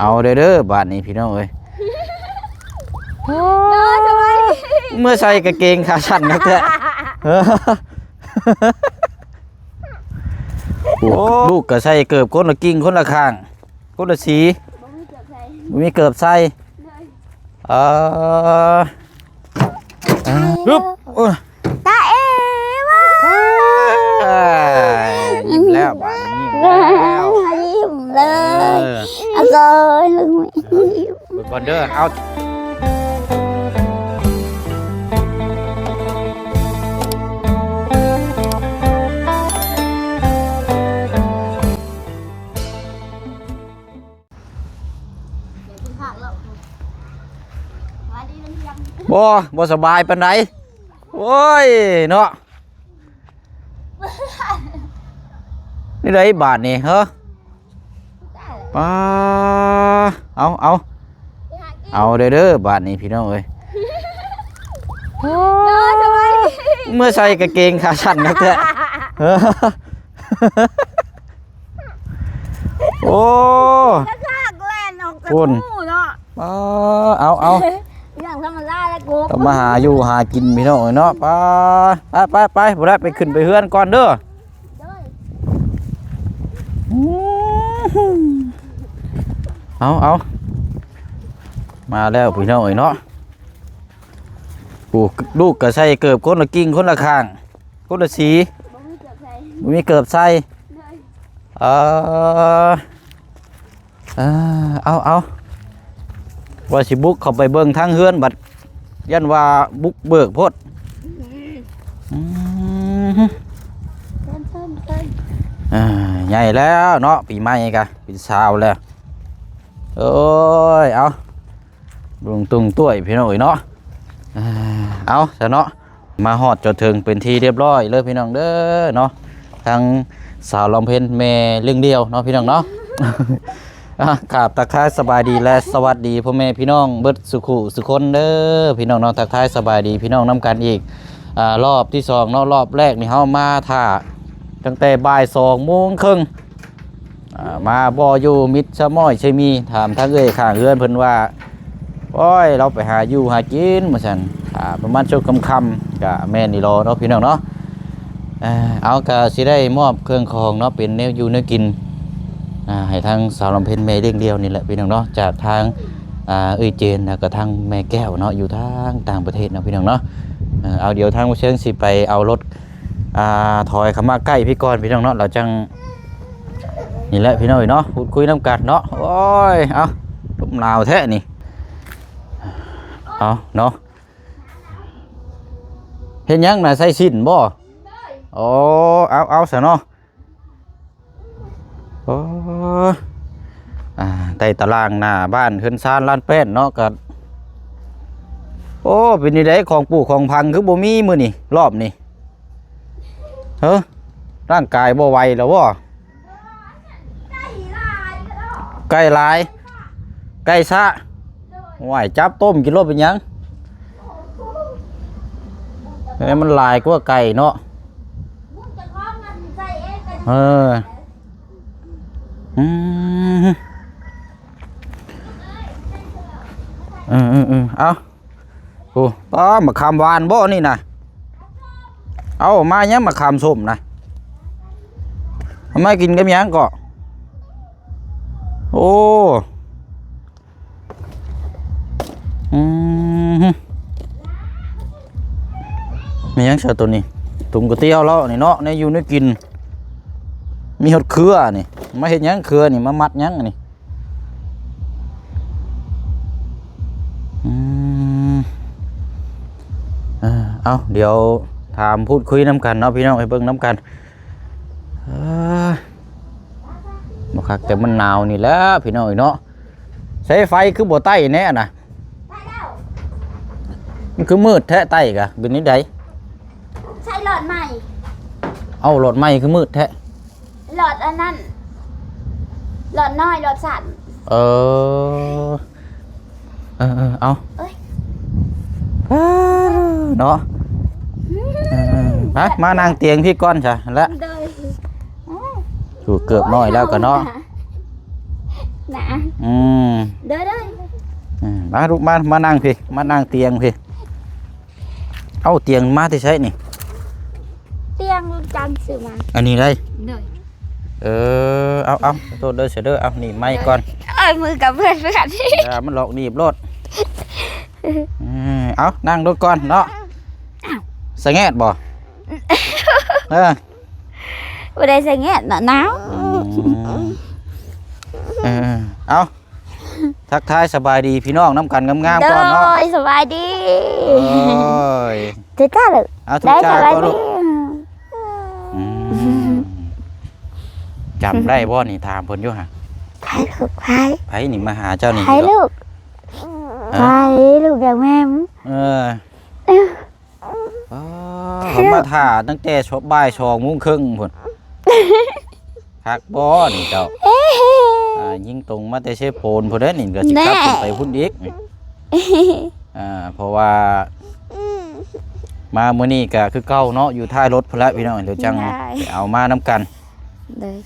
เอาเด้อบาทนี้พี่น้องเอ้ยเมื่อใส่กางเกงขาสั้นนักแท้ลูกก็ใส่เกิบคนละกิ่งคนละข้างคนละสีมีเกิบใส่ฮึบตาเอวะยิ้มแล้วบาทนี้ยิ้มแล้ว ยิ้มเลยเอาเลย ก่อนเด้อเอาบ่สบายปานใดโอ้ยเนาะนี่ได้บาทนี่เหรอป้าเอาเด้อบาทนี่พี่น้องเอ้ยเมื่อใส่กางเกงขาสั้นนักแท้โอ้คุณเอาอย่างธรรมดาแล้วกูต้องมาหาอยู่หากินพี่น้องเนาะไปบ่ได้ไปขึ้นไปเฮือนก่อนเด้อเอามาแล้วพี่น้องเนาะลูกก็ใส่เกิบคนละกิ่งคนละข้างคนละสีมีเกิบใส่เอาว่าสิบุกเข้าไปเบิ่งทางเฮือนบัดยันว่าบุกเบิกโพดใหญ่แล้วเนาะปีใหม่กะปีสาวแล้วโอ้ยเอาลุงตุงตุ้ยพี่น้องเนาะเอาซะเนาะมาฮอดจนถึงเป็นที่เรียบร้อยเลยพี่น้องเด้อเนาะทางสาวลำเพ็ญแม่เรื่องเดียวเนาะพี่น้องเนาะครับทักทายสบายดีและสวัสดีพ่อแม่พี่น้องเบิดสุขุสุคนเด้อพี่น้องเนาะทักทายสบายดีพี่น้องน้ำกันอีกรอบที่สองเนาะรอบแรกนี่เฮามาท่าตั้งแต่บ่าย2 โมงครึ่งมาบ่อยู่มิตรชะม้อยใช่มีถามทางเอ้ยข้างเรือนเพิ่นว่าโอ้ยเราไปหาอยู่หากินมาซั่นประมาณช่วงค่ำๆก็แม่นี่รอเนาะพี่น้องเนาะเอาก็สิได้มอบเครื่องของเนาะเป็นแนวอยู่แนวกินให้ทางสาวลำเพ็ญแม่เลี้ยงเดียวนี่แหละพี่น้องเนาะจากทางเอ้ยเจนแล้วก็ทางแม่แก้วเนาะอยู่ทางต่างประเทศเนาะพี่น้องเนาะเอาเดี๋ยวทางผู้เชิญสิไปเอารถถอยเข้ามาใกล้พี่กรพี่น้องเนาะเราจังนี่แหละพี่น้องเนาะพูดคุยน้ำกัดเนาะโอ้ยเอาลมลาวแท้นี่เอาเนาะเห็นยังน่ะใส่สิ้นบ่โอ้เอาซะเนาะโอ้ใต้ตารางหน้าบ้านเฮือนซานลานแป้นเนาะก็โอ้เป็นนี่ได้ของปู่ของพังคือบ่มีมื้อนี่รอบนี่ร่างกายบ่ไหวแล้วบ่ไก่ลายไก่ซะไหวจับต้มกินรสเป็นยังมันลายกว่าไก่เนาะเอาโอ้ป้ามาขามหวานบ่นี่นะเอามาเนี้ยมาขามส้มนะไม่กินกับยังก็โอ้มียังเชื่อตัวนี้ตุ่มก๋วยเตี๋ยวแล้วนี่เนาะในอยู่ในกินมีหดเครือนี่มาเห็นยังเครือนี่มามัดยังนี่เอาเดี๋ยวถามพูดคุยน้ำกันเนาะพี่น้องให้เบิ่งน้ำกันบ่คักแต่มันหนาวนี่แหละพี่น้องเนาะใช้ไฟคือบ่ใต้แน่น่ะมันคือมืดแท้ใต้กะเป็นนิดใดใช้หลอดใหม่เอาหลอดใหม่คือมืดแท้หลอดอันนั้นหลอดน้อยหลอดสั่นเอาเนาะมานั่งเตียงพี่ก้อนจ้ะแล้วถูกเกือบน้อยแล้วก็เนาะ อืม เด้อ มาลูกมานั่งพี่มานั่งเตียงพี่เอาเตียงมาที่ใช้นี่ เตียงจันซื้อมา อันนี้ได้ เด้อ เอาโทษเด้อเสียเด้อเอานี่ไม้ก่อน เอ้ยมือกับเพื่อน อย่ามันหลอกหนีบรถเอานั่งรถก่อนเนาะสะแงดบ่เออ บ่ได้ใส่แงะหนาว เอาทักทายสบายดีพี่น้องน้ำกันงามๆก่อนเนาะ สบายดี โอ้ย จะกล้าเลย เอาทุกจ้าก็ลูกจำได้บ่นี่ถามเพิ่นอยู่ฮะ ไผลูกไผ ไผนี่มาหาเจ้านี่ ไผลูกไผลูกอย่างแม่ม เขามาถ่าตั้งแต่ชอบบ่าย2:30นพุ่นคักบ่นี่เจ้ายิงตรงมาแต่เชฟโปนพุ่นเด้อนี่ก็สิกลับขึ้นไปพุ่นอีกเพราะว่ามามื้อนี้ก็คือเก่าเนาะอยู่ท้ายรถพุ่นละพี่น้องเดี๋ยวจังไปเอามานํกันเลย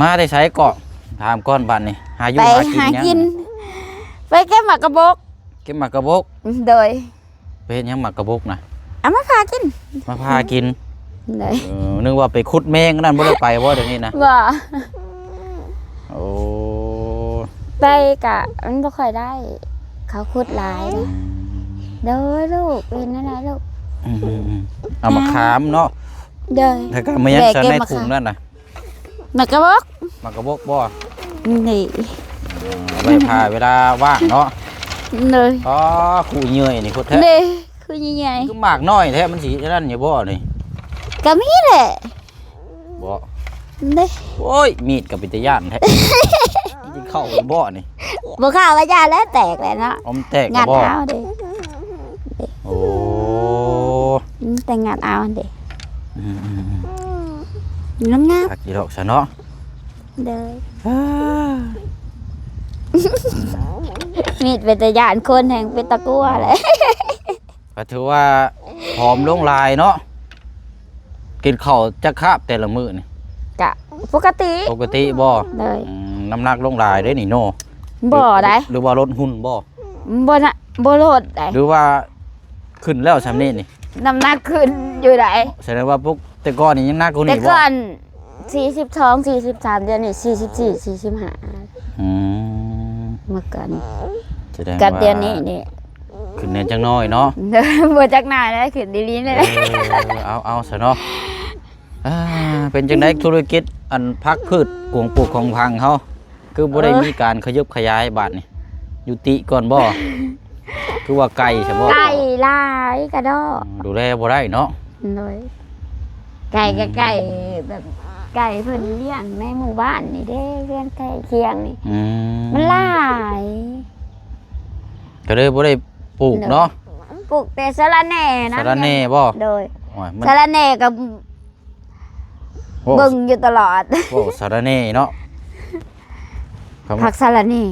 มาได้ใช้เกาะถามก้อนบัดนี่หาอยู่ ไป หากิน ไปเก็บหมากกระบอก เก็บหมากกระบก โดย ไปเฮ็ดหยังหมากกระบกนะ เอามาพากิน มาพากิน เลย นึกว่าไปขุดแมงนั่นบ่ได้ไปบ่เดี๋ยวนี้นะ บ่ โอ้ ไปกะมันบ่ค่อยได้ เขาขุดหลายเลยเด้อลูกเป็นอะไรลูก เอามาขามเนาะ เด้อ ถ้าก็มายังใส่ในถุงนั่นน่ะ หมากกระบอก หมากกระบกบ่ นี่ ไว้พาเวลาว่างเนาะ เลย อ๋อขู่เหนื่อยนี่โคตรแท้ นี่คือใหญ่ คือหมากน้อยแท้มันสินั่นอยู่บ่นี่ ๆก็มีแหละ บ่ นี่ โอ้ยมีดกับปิตย่านแท้กินข้าวบ่นี่ บ่ข้าวว่ายาแล้วแตกแล้วเนาะ อมแตก งัด บ่ เอาเด้ โอ้ แต่งัดเอาเด้ อืม งาม ผักอีดอกซะเนาะ ๆเด้อมีดเป็นตะยานคนแห่งเป็นตะกั่วเลย ก็ถือว่าหอมลงลายเนาะกินข้าวจะคาบแต่ละมื้อนี่ กะปกติ ปกติบ่ เลย น้ำหนักลงลายได้นี่โน บ่ได้ หรือว่าลดหุ่นบ่ บ่น่ะบ่โลดได้ หรือว่าขึ้นแล้วซำนี้นี่ น้ำหนักขึ้นอยู่ได้ แสดงว่าพวกแต่ก่อนนี่ยังหนักกว่า แต่ นี้บ่ ก่อน42 43เดือนนี่44 45 อืม เมื่อก่อน แสดง กับ ว่า เดือนนี้นี่ ขึ้นแน่จังน้อยเนาะ บ่จักหน้าได้ขึ้นดีๆเลย เอาซะเนาะเป็นจังได๋ธุรกิจอันพักพืชกวงปลูกของพังเฮาคือบ่ได้มีการขยับขยายบาดนี่ยุติก่อนบ่คือว่าไก่ใช่บ่ ไก่ลายกระดอก ดูแลบ่ได้เนาะ เลยไก่กับไก่แบบไก่เพิ่นเลี้ยงในหมู่บ้านนี่เด้เลี้ยงไก่เคียงนี่ มันหลาย ก็เลยบ่ได้ปลูกเนาะ ปลูกแต่สะระแหน่นะ สาระแหน่บ่ โดย โอ้ยมัน สะระแหน่กับ โอ้ เบิ่งอยู่ตลอด โอ้สาระแหน่เนาะคำ ผักสะระแหน่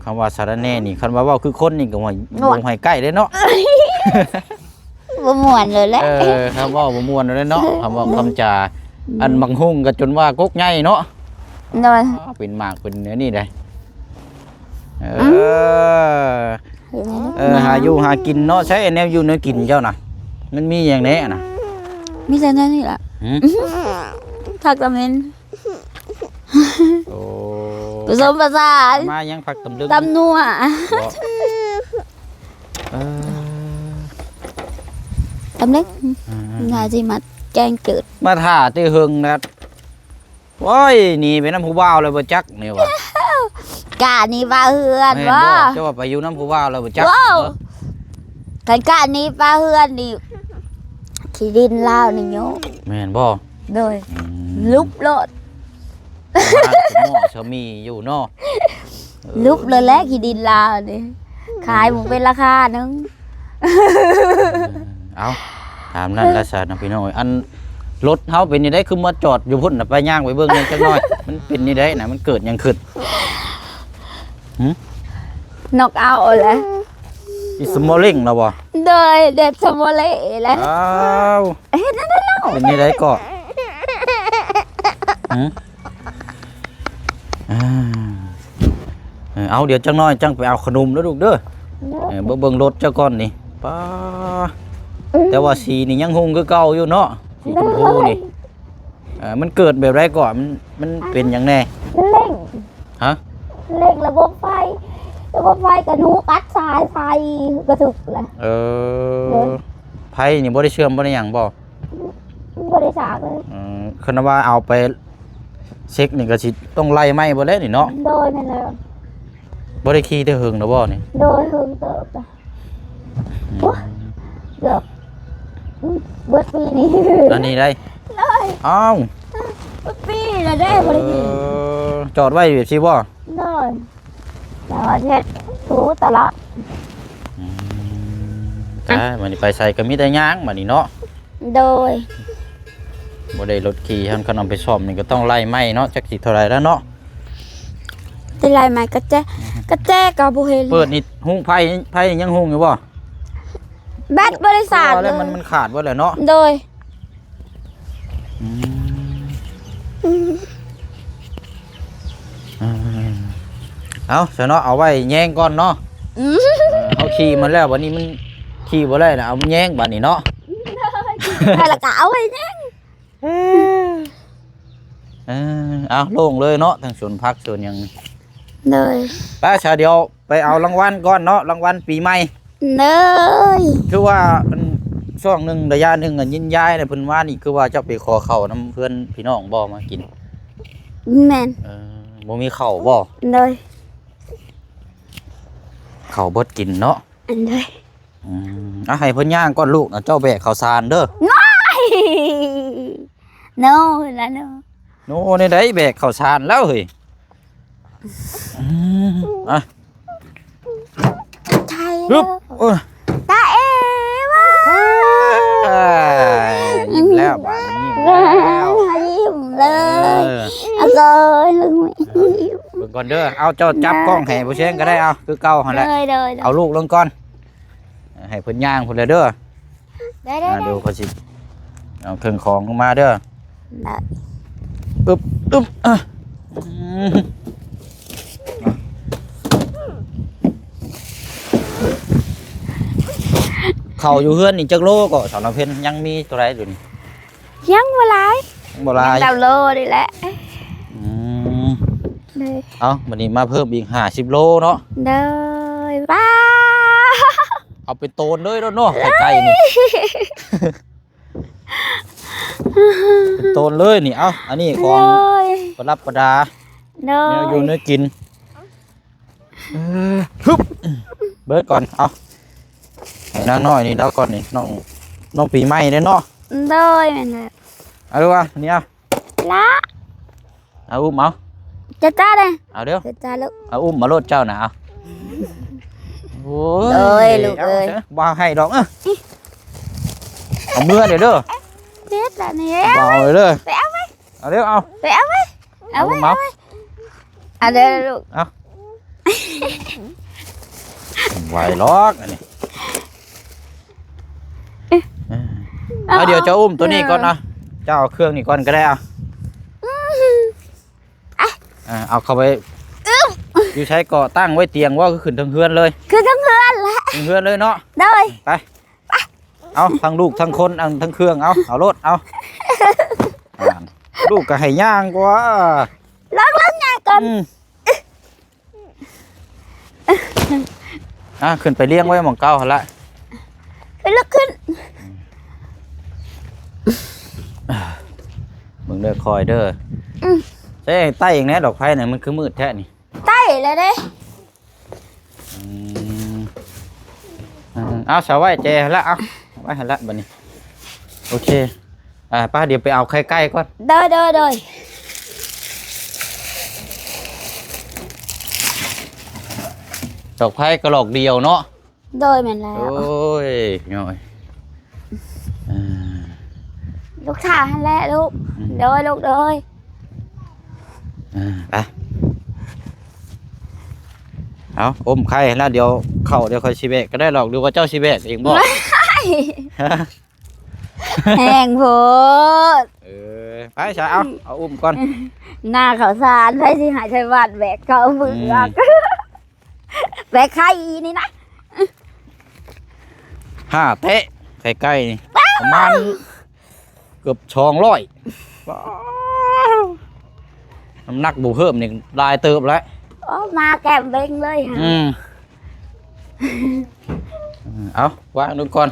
คำว่าสาระแหน่นี่คันว่าเว้าคือคนนี่ก็ว่า โน่น บ่ให้ใกล้เด้เนาะ บ่ม่วนเลยแหละ คำว่าบ่ม่วนเด้เนาะคำว่าคำจาอันบังหุ่งก็จนว่ากกใหญ่เนาะ โดย เป็นหมากเป็นเนื้อนี่ได้หาอยู่หากินเนาะใช้แนวอยู่แนวกินเจ้าน่ะมันมีอย่างแน่น่ะ มีแต่นั้นนี่ล่ะ หืม ผักตะเมน โอ้ ผสมผสาน มายังผักตำลึง ตำนัว ตำเล็กน่าสิมาแกงจืด มาถ่าที่หึงนะโอ้ยหนี่ไปน้ำผู้บ่าวเลยบ่จักนี่วะ กะนี่ปลาเฮือน แม่น ว่า บ่เจ้าว่าไปอยู่น้ำผู้บ่าวเลยบ่จัก ว้าวกันกะนี่ปลาเฮือนนี่ขี้ดินลาวนี่โย แม่นบ่ โดยลุบโลด บ้านคุณหม้อชะมีอยู่เนาะ ลุบเลยแหละขี้ดินลาวนี่ขายหมูเป็นราคานึง เอาถามนั่นละซะนะพี่น้อยอันรถเฮาเป็นนี่ได้คือมาจอดอยู่พุ่นน่ะไปย่างไปเบิ่งหน่อยจักหน่อยมันเป็นนี่ได้น่ะมันเกิดหยังขึ้น นกเอาเลย อีสมอลลิงเนาะบ่ โดยเด็ดสมอเล่เลย อ้าว เฮ็ดนั่นแล้ว เป็นนี่ได้ก็หืมอ่า เอาเดี๋ยวจังน้อยจังไปเอาขนมแล้วลูกเด้อเบิ่งรถเจ้าก่อนนี่ป้าแต่ว่าสีนี่ยังหงคือเก่าอยู่เนาะสีชมพูนี่มันเกิดแบบไรก่อนมันเป็นอย่างแน่ เร่ง ฮะ เร่งระบบไฟกระนูกัดสายไฟกระถึกแหละ ไผนี่บ่ได้เชื่อมบ่ได้หยังบ่ บ่ได้สากเลย คันว่าเอาไปเช็คนี่ก็สิต้องไล่ไหม้บ่แล้วนี่เนาะ โดยนั่นแหละ บ่ได้ขี่ได้หึงนะบ่นี่ โดยเฮิงเติบจ้ะเกือบเบิดปีนี้ อันนี้ได้ เลย อ้าว เบิดปีละได้บ่ได้ยิน จอดไว้แบบสิบ่ เลยแต่ว่าเฮ็ดถูตลอด จ้ามันนี่ไปใส่ก็มีแต่ย่างบัดนี้เนาะ โดย บ่ได้รถขี่คันเอาไปซ่อมนี่ก็ต้องไล่ไหม้เนาะจักสิเท่าไหร่แล้วเนาะ เป็นไรไหมกระแจกับบ่เห็น เปิดนี่หุงไผยังหุงอยู่บ่ แบตบริษัท แล้วมันขาดบ่แล้วเนาะ โดย เอาซะเนาะเอาไว้แยงก่อนเนาะเอาขี่มันแล้วบัดนี้มันขี่บ่ได้แล้วเอาแยงบัดนี้เนาะ ใครละกะเอาไว้เนี่ย เอาโล่งเลยเนาะทั้งสวนพักสวนหยัง เลย ป้าชาเดียวไปเอารางวัลก่อนเนาะรางวัลปีใหม่ เลย คือว่ามันช่วงหนึงระยะหนึงอ่ะยินย้ายน่ะเพิ่นว่านี่คือว่าเจ้าไปขอข้าวนํเพื่อนพี่น้องบ่มากิน แมน บ่มีข้าวบ่ เลย ข้าวเบิดกินเนาะ อันเลย ให้เพิ่นย่างก่อนลูกเจ้าแบกข้าวสารเด้อ โน่ละโน่ โน่ในใดแบกข้าวสารแล้วเฮ้ยอ่ะ ใช่ ปึ๊บ ตาเอวะ ยิ้มแล้วบาดนี้ยิ้มแล้ว ยิ้มเลยเอาเลยลุง เบิ่งก่อนเด้อเอาเจ้าจับกล้องให้ผู้เชี่ยงก็ได้เอาคือเก่าหั่นแหละ เลย เอาลูกลงก่อนให้เพิ่นย่างพุ่นเลยเด้อ ได้ ดูเขาสิเอาเครื่องของลงมาเด้อ ได้ อึ๊บเขาอยู่เฮือนนี่จักโลก็สาวน้ำเพ็ญยังมีตัวไรอยู่นี่ ยังบ่หลาย ยังบ่หลาย ดาวโลดีแหละ เลย เอาวันนี้มาเพิ่มอีก50โลเนาะ เลยว้า เอาไปโตนเลยเนาะใกล้ๆนี่เป็นโตนเลยนี่เอาอันนี้ของประดับประดา เล เนี่ยอยู่เนื้อกินฮึบเบิดก่อนเอานางน้อยนี่แล้วก่อนนี่น้องปีใหม่เด้เนาะ เลยแม่นเลย เอาดูว่านี่เอา ละ เอาอุ้มเอา จะจ้าเลย เอาเดี๋ยว จะจ้าลูก เอาอุ้มมาโลดเจ้าหนาโอ้ เอ้ยลูกเอ้ย บ่ให้ดอกเอาเมื่อเดี๋ยวเด้อ เด็ดละนี่ บ่เอาเลยเด้อ ไปเอาไว้ เอาเดี๋ยวเอา ไปเอาไว้เอาไว้ เอา เอาเดี๋ยวลูก ไหวล็อกอันนี้เอาเดี๋ยวจะอุ้มตัวนี้ก่อนนะเจ้าเอาเครื่องนี้ก่อนก็ได้เอาเข้าไปอยู่ใช้ก่อตั้งไว้เตียงว่าก็ขึ้นทั้งเฮือนเลย คือทั้งเพื่อนละ ทั้งเฮือนเลยเนาะ เลย ไปเอาทั้งลูกทั้งคนทั้งเครื่องเอารถเอาลูกก็ให้ย่างกว่า ล้างงานกัน ขึ้นไปเลี้ยงไว้หม่องเก่าหั่นละ ขึ้นลุกขึ้น มึงเด้อคอยเด้อใช่ใต้อย่างนี้ดอกไฟเนี่ยมันคือมืดแท้นี่ ใต้เลยเด้ เอาสาวไว้เจละเอาไว้หันละบัดนี้โอเคป้าเดี๋ยวไปเอาใกล้ๆก่อน เด้อ ดอกไฟกระหลอกเดียวเนาะ โดยแม่นแล้ว โอ้ยย่อย ลูกชายแหละลูกโดยลูกโดย ไปเอาอมไข่แล้วเดี๋ยวเข้าเดี๋ยวค่อยชิเบะก็ได้หรอกดูว่าเจ้าชิเบะเองบ่ แห้งโพด ไปใช่เอาอุ้มก่อน หน้าเขาสารไปสิหายใจหวัดแบกเขาเบือก แบกไข่นี่นะ 5 เตะใกล้ๆนี่ประมาณเกือบ200น้ำหนักบ่เพิ่มนี่ลายเติบแล้ว โอ้มาแก้มเบ่งเลยฮะ เอาวางดูก่อน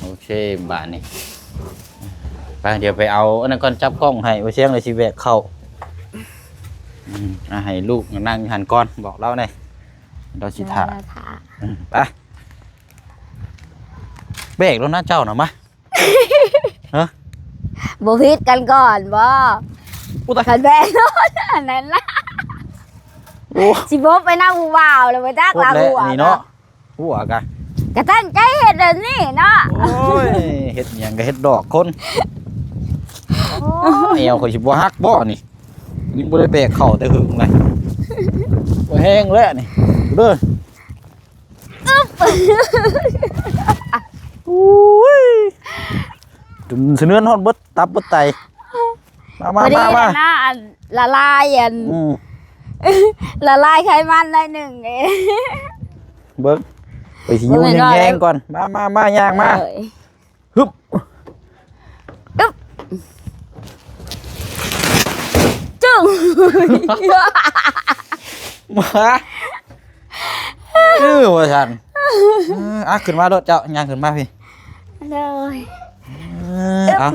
โอเคบาทนี่ไปเดี๋ยวไปเอาอันนั้นก่อนจับกล้องให้ไว้เชียงเลยสิแบกเข้าให้ลูกนั่งหันก่อนบอกเล่าหน่อยเราสิถ่าไปแบกแล้วนะเจ้าหน่อยมะฮะ บ่พิดกันก่อนบ่ อู้ตาย คันแบกโน่นอันนั้นล่ะ โอ้ สิบ่ไปนั่งผู้บ่าวแล้วไปจัก โคต ลาร แล้ว หัว นี่เนาะหัวกัน ก็ตั้งใจเฮ็ดอันนี้เนาะ โอ้ยเฮ็ดหยังก็เฮ็ดดอกคนเอวข่อยสิบ่ฮักบ่นี่นี่บ่ได้แบกเข้าแต่หึงเลยบ่แห้งแล้วนี่เด้ออุ้ยจุ่มเสนื้อนฮอดเบิดตับเบิดไตมา พอดี มา นะอันละลายอันละลายไขมันได้หนึ่งเอง เบิ่งไปสิอยู่แห้งๆก่อนมาย่างมาฮึบ จึ้ง มาว่าซั่นขึ้นมารถเจ้าย่างขึ้นมาพี่ เลย เอา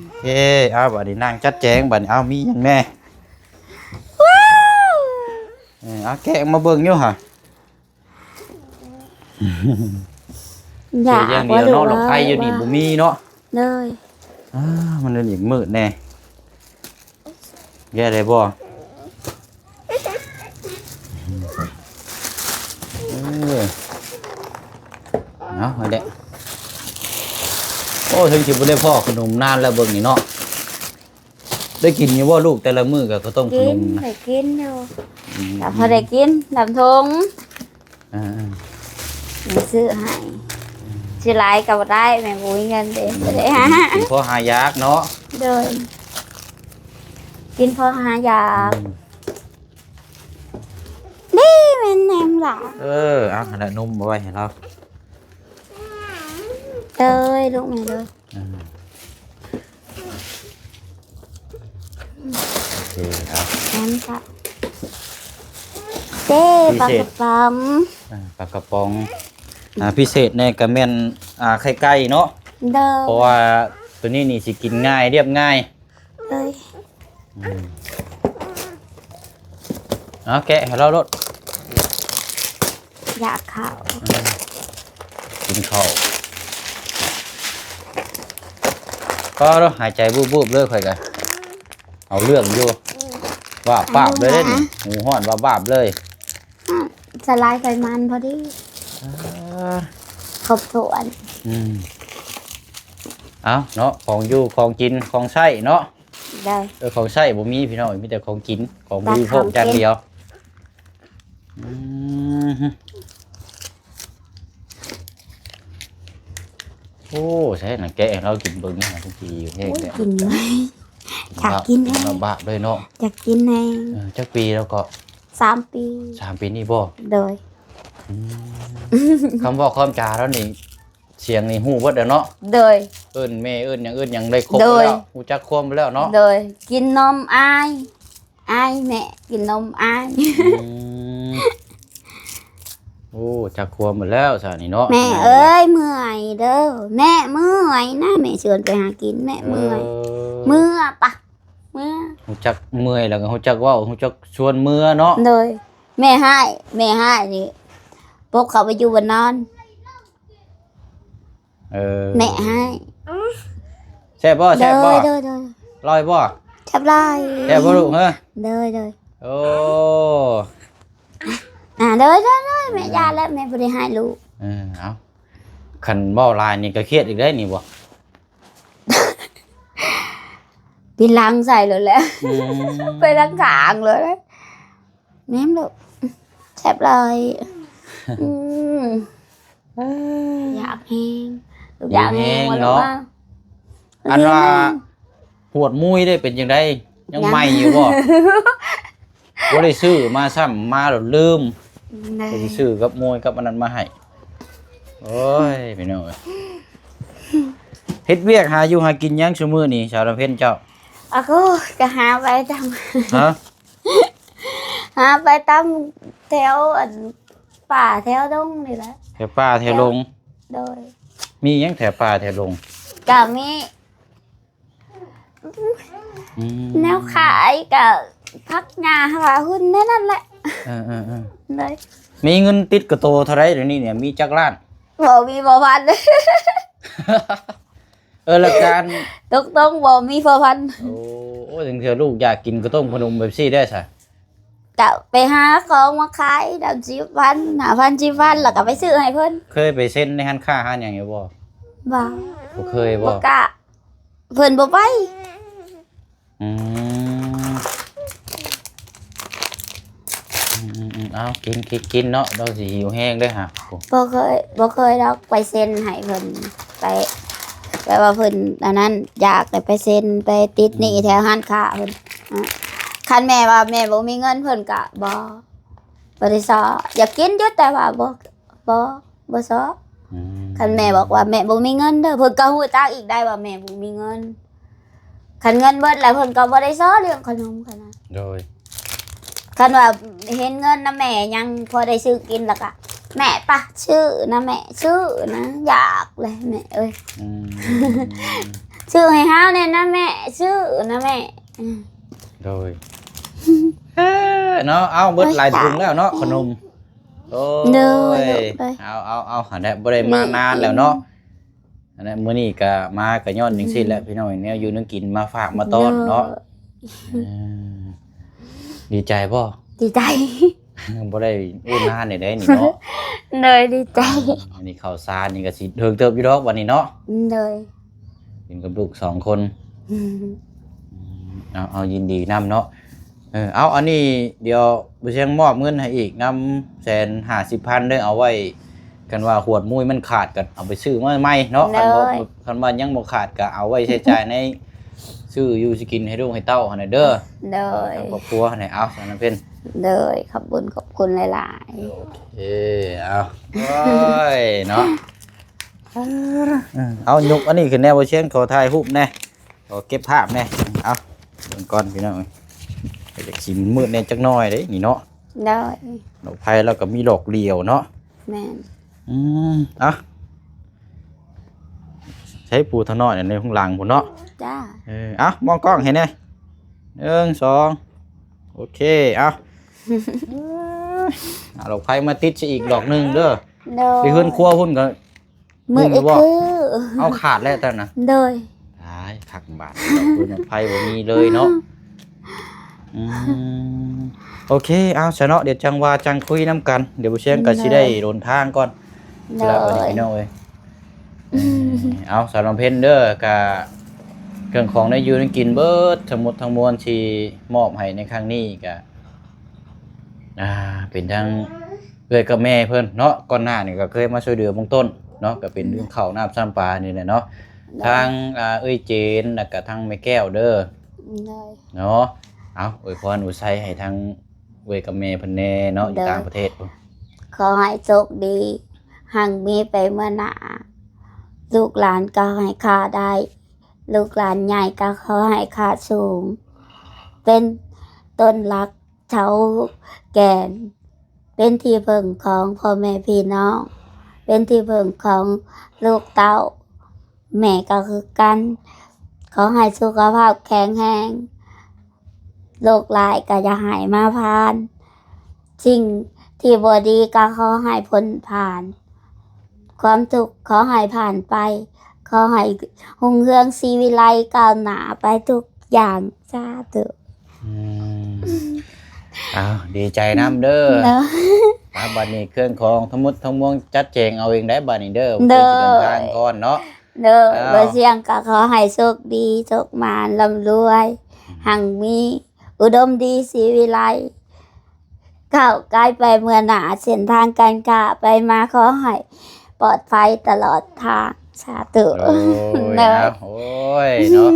โอเคเอาบัดนี้นั่งจัดแจงบัดนี้เอามีหยังแน่เอาแกะมาเบิ่งอยู่ห่ะ อยาก อย่างเดียวเนาะลงไผอยู่นี่บ่มีเนาะ เลย มันเดินอีกมืดแน่แย่ได้บ่เอาเอาเด้โอ้ถึงสิบ่ได้พ่อขนมนานแล้วเบิ่งนี่เนาะได้กินอยู่บ่ลูกแต่ละมื้อก็ต้มข กิ น น มนะ ได้กินอยู่แต่พอได้กินลำทง อ่า แม่ซื้อให้ซื้อหลายก็บ่ได้แม่บ่มีเงินเด้บ่ได้หา กินพอหายากเนาะ เดินกินพอหายากนี่แม่นแหนมหล่ะ เอาขนาดนมมาไว้ให้เรา เอ้ยลูกแม่เลย โอเคเอา แหนมค่ะเจ้ปลากระป๋อม ปลากระป๋องพิเศษในกระเมนไข่ไก่เนาะ เดิน เพราะว่าตัวนี้นี่สิกินง่ายเรียบง่าย เลย เอาแกะให้เราลด อยากข้าว กินข้าวก็เราหายใจบูบๆเลยค่อยกันเอาเรื่องอยู่ว่าบาบเลยเด้นี่หมูห้อนว่าบาบเลย สลายไขมันพอดีครบถ้วน เอาเนาะของอยู่ของกินของใช้เนาะ ได้ ของใช้บ่มีพี่น้องมีแต่ของกินของบริโภคอย่างเดียวโอ้ใช่หนังแกะเรากินเบิ่งนี่ทุกทีอยู่แห้งเลย กินไหมอยากกินเอง เราบาปเลยเนาะ อยากกินเอง จักปีแล้วก็ 3 ปี 3 ปีนี่บ่ โดย คำบอกคำจาแล้วนี่เสียงนี่ฮู้เบิดแล้วเนาะ โดย เอิ้นแม่เอิ้นหยังเอิ้นหยังได้ครบ โดย แล้วฮู้จักความแล้วเนาะ โดยกินนมอายแม่กินนมอาย โอ้จักความหมดแล้วซะนี่เนาะ แม่เอ้ยเมื่อยเด้อแม่เมื่อยนะแม่ชวนไปหากินแม่เมื่อยเมื่อปะเมื่อ ฮู้จักเมื่อยแล้วก็ฮู้จักเว้าฮู้จักชวนเมื่อเนาะ โดยแม่ให้นี่พวกเขาไปอยู่บนนอนแม่ให้ แซ่บบ่แซ่บบ่ โดย ลอยบ่ แทบไร แซ่บบ่ลูกเฮ้อ โดย โอ้ โดยแม่ยาแล้วแม่บ่ได้ให้ลูก เอาคันเว้าลายนี่ก็เครียดอีกได้นี่บ่ ปีลังใส่เลยแหละไปลังขางเลยแม่ลูกแทบเลยอยากแห้งอยากแห้งเนาะ อันว่าปวดมุ้ยได้เป็นจังได ยังใหม่อยู่บ่บ่ได้ซื้อมาซ้ำมาแล้วลืม เลย ก็สิซื้อกับมวยกับอันนั้นมาให้โอ้ยพี่น้องเอ้ยเฮ็ดเวียกหาอยู่หากินหยังซุมื้อนี้ชาวลำเพ็ญเจ้า อะก็หาไปตาม ฮะ หาไปตามแถวอันป่าแถวดงนี่แหละ แถวป่าแถวลง โดย มีหยังแถวป่าแถวลง ก็มี อืม แนวขายก็พักงาหาหุ้นนั่นแหละ เออ เลย มีเงินติดกระโตเท่าไรเดี๋ยวนี้เนี่ยมีจักล้าน บ่มีบ่พัน แล้วการ ตกต้องบ่มีบ่พัน โอ้ถึงเธอลูกอยากกินก็ต้มขนมแบบซี่ได้ซะ ก็ไปหาของมาขายดำ10,000 5,000 10,000แล้วก็ไปซื้อให้เพิ่น เคยไปเซ็นในร้านค้าร้านหยังอยู่บ่ บ่ บ่เคยบ่ บ่กล้าเพิ่นบ่ไป อืมเอากินเนาะเราสิหิวแห้งเด้อฮะโอ้ บ่เคยดอกไปเซ็นให้เพิ่นไปว่าเพิ่นอันนั้นอยากได้ไปเซ็นไปติดหนี้แถวร้านค้าเพิ่นคันแม่ว่าแม่บ่มีเงินเพิ่นก็บ่ได้ซออยากกินอยู่แต่ว่าบ่ซอ อืม คันแม่บอกว่าแม่บ่มีเงินเด้อเพิ่นก็ฮู้จักอีกได้ว่าแม่บ่มีเงินคันเงินเบิดแล้วเพิ่นก็บ่ได้ซอเรื่องขนมคั่นน่ะ โดย คันว่าเห็นเงินนะแม่ยังพอได้ซื้อกินแล้วก็แม่ปะชื่อนะแม่ชื่อนะอยากเลยแม่เอ้ย อืม ชื่อให้ห้าวเนี่ยนะแม่ชื่อนะแม่ โดยเนาะเอาเบิดหลายถุงแล้วเนาะขนมโอ้ยเอาหันได้บ่ได้มานานแล้วเนาะอันนั้นมื้อนี้ก็มาก็ย้อนจังซี่แหละพี่น้องแนวอยู่นึงกินมาฝากมาต้อนเนาะดีใจบ่ ดีใจ บ่ได้อู้นานนี่ได้นี่เนาะ เลยดีใจ อันนี้ข้าวสารนี่ก็สิเถิงเติบอยู่ดอกวันนี้เนาะ เลย กินกับลูก2คนเอายินดีนํเนาะเอาอันนี้เดี๋ยวบ่เชียงมอบเงินให้อีกนำ150,000เด้อเอาไว้กันว่าขวดมุ้ยมันขาดก็เอาไปซื้อมาใหม่เนาะคันว่ายังบ่ขาดก็เอาไว้ใช้จ่ายในซื้ออยู่สิกินให้ลูกให้เต้าหั่นน่ะเด้อ เลย ครอบครัวหั่นน่ะเอาสารเพิ่น เลยขอบคุณหลาย เอาโอ้ยเนาะเอายกอันนี้ขึ้นแน่บ่เชียงขอถ่ายรูปแน่ขอเก็บภาพแน่เอาเบิ่งก่อนพี่น้องเดี๋ยวสิมืดแน่จักหน่อยเด้นี่เนาะ ๆเลย ดอกไผ่แล้วก็มีดอกเหลี่ยวเนาะ แม่น อ่ะใช้ปูทะนอยในข้างหลังพุ่นเนาะ จ้า มองกล้องเห็นไหม1 2โอเคเอาดอกไผ่มาติดอีกดอกหนึงเด้อ เลย ไปเฮือนครัวพุ่นก็ มืออีกคือ เอาขาดแล้วแต่นะ เลย ตายคักบาดดอกไผ่บ่มีเลยเนาะโอเคเอาซะเนาะเดี๋ยวจังว่าจังคุยน้ำกันเดี๋ยวบ่เชียงก็สิได้โดนทางก่อน เล แล้ววันนี้ ย พี่น้องเอ้ยเอาสารพันเด้อกะเครื่องของในยูนกินเบิดทั้งหมดทั้งมวลที่มอบให้ในครั้งนี้กะเป็นทั้งเอ้ยกับแม่เพิ่นเนาะก่อนหน้านี่ก็เคยมาช่วยเหลือเบื้องต้นเนาะก็เป็นเรื่องข้าวน้ำซ้ำปลานี่แหละเนาะทางเอ้ยเจนแล้วก็ทางแม่แก้วเด้อ เลย เนาะเอาอวยพรอวยไสให้ทางเอ้ยกับแม่เพิ่นแน่เนาะอยู่ต่างประเทศ ขอให้โชคดีหังมีไปเมื่อหน้าลูกหลานก็ให้ค่าได้ ลูกหลานใหญ่ก็ขอให้ค่าสูง เป็นต้นรักเช้าแก่น เป็นที่พึ่งของพ่อแม่พี่น้อง เป็นที่พึ่งของลูกเต้า แม่ก็คือกัน ขอให้สุขภาพแข็งแรงโรคร้ายก็อย่าให้มาพานสิ่งที่บ่ดีก็ขอให้พ้นผ่าน ความทุกข์ขอให้ผ่านไป ขอให้หุ่งเรืองศรีวิไลก้าวหน้าไปทุกอย่างสาธุ ดีใจน้ำเด้อ เนาะ บัดนี้เครื่องของทั้งหมดทั้งมวลจัดแจงเอาเองได้บัดนี้เด้อ เด้อ เดินทางก่อนเนาะ เด้อ อ้าว บ่เสียงก็ขอให้โชคดีโชคมานร่ำรวยหังมีอุดมดีศรีวิไลก้าวไกลไปเมื่อหน้าเส้นทางการค้าไปมาขอให้ปลอดภัยตลอดทางสาธุ โอ้ย เด้อ โอ้ยเนาะ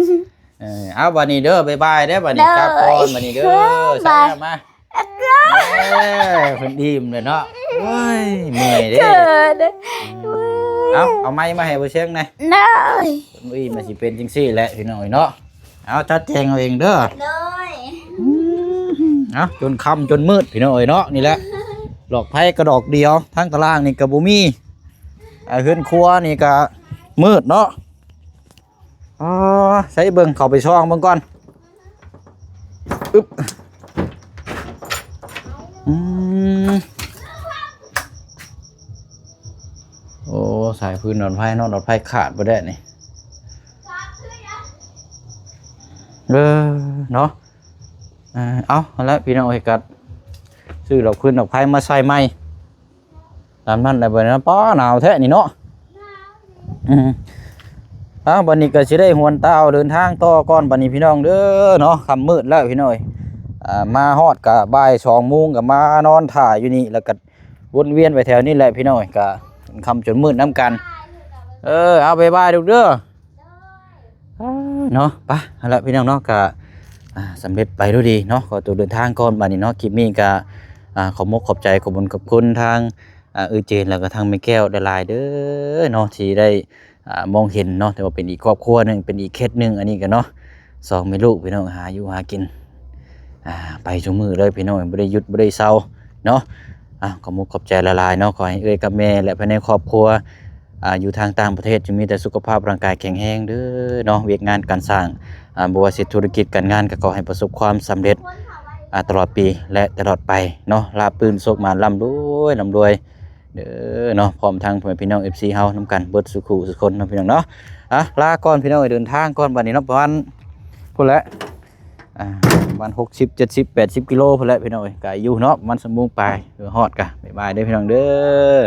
เอาบัดนี้เด้อบ๊ายบายเด้อบัดนี้กลับก่อนบัดนี้เด้อใส่มาเพิ่นอิ่มเลยเนาะโอ้ยเมื่อยเด้เอาไม้มาให้บ่เชียงหน่อย ได้ อุ้ยมันสิเป็นจังซี่แหละพี่น้อยเนาะเอาจัดแจงเอาเองเด้อ ได้ เอาจนค่ำจนมืดพี่น้อยเนาะนี่แหละดอกไผ่กระดอกเดียวทั้งตารางนี่ก็บ่มีเฮือนครัวนี่ก็มืดเนาะอ๋อใส่เบิ่งเข้าไปช่องเบิ่งก่อนอึ๊บโอ้สายพื้นนอนไผ่เนาะนอนไผ่ขาดบ่ได้นี่เนาะเอาแล้วพี่น้องเอ้ยกัดซื้อดอกพื้นดอกไผ่มาใส่ใหม่ตามนั้นได้บ่นะป้อหนาวแท้นี่เนาะบัดนี้ก็สิได้หวนเต้าเดินทางต่อก่อนบัดนี้พี่น้องเด้อเนาะค่ำมืดแล้วพี่น้อยมาฮอดก็บ่าย2 โมงก็มานอนถ่ายอยู่นี่แล้วก็วนเวียนไปแถวนี้แหละพี่น้อยก็ค่ำจนมืดน้ำกันเอาบ๊ายบายลูกเด้อเนาะไปเอาละพี่น้องเนาะก็สำเร็จไปด้วยดีเนาะขอตัวเดินทางก่อนบัดนี้เนาะคลิปนี้ก็ขอบขอบใจขอบคุณทางเจนแล้วก็ทางแม่แก้วหลายๆเด้อเนาะที่ได้มองเห็นเนาะแต่ว่าเป็นอีกครอบครัวนึงเป็นอีกเคสนึงอันนี้ก็เนาะ2แม่ลูกพี่น้องหาอยู่หากินไปชั่วมือเลยพี่น้องบ่ได้หยุดบ่ได้เศร้าเนาะขอบขอบใจหลายๆเนาะขอให้กับแม่และภายในครอบครัวอยู่ทางต่างประเทศจะมีแต่สุขภาพร่างกายแข็งแรงเด้อเนาะเวียกงานการสร้างบ่ว่าสิธุรกิจการงานก็ขอให้ประสบความสำเร็จตลอดปีและตลอดไปเนาะลาบปืนโชคมาร่ำรวยเด้อเนาะพร้อมทางพี่น้อง FC เฮานำกันเบิดสุขุสุคนเนาะพี่น้องเนาะลาก่อนพี่น้องเดินทางก่อนบัดนี้เนาะประมาณพุ่นแหละประมาณ60 70 80 กิโลพุ่นแหละพี่น้องก็อยู่เนาะมันสมมุติไปฮอดกะบ๊ายบายเด้อพี่น้องเด้อ